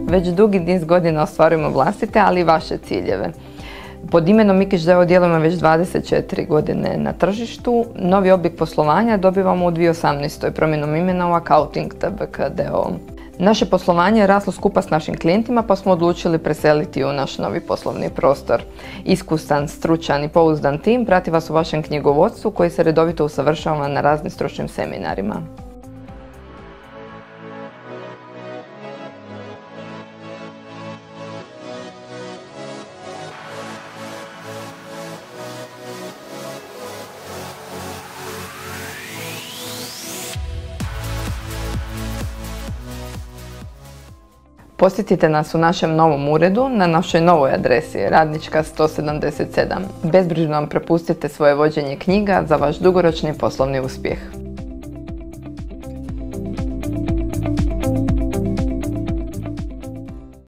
već dugi niz godina ostvarujemo vlastite, ali i vaše ciljeve. Pod imenom Mikić d.o.o. djelujemo već 24 godine na tržištu. Novi oblik poslovanja dobivamo u 2018. promjenom imena u Accounting Tbk d.o.o. Naše poslovanje je raslo skupa s našim klijentima, pa smo odlučili preseliti u naš novi poslovni prostor. Iskusan, stručan i pouzdan tim prati vas u vašem knjigovodstvu koji se redovito usavršava na raznim stručnim seminarima. Posjetite nas u našem novom uredu na našoj novoj adresi Radnička 177. Bezbrižno vam prepustite svoje vođenje knjiga za vaš dugoročni poslovni uspjeh.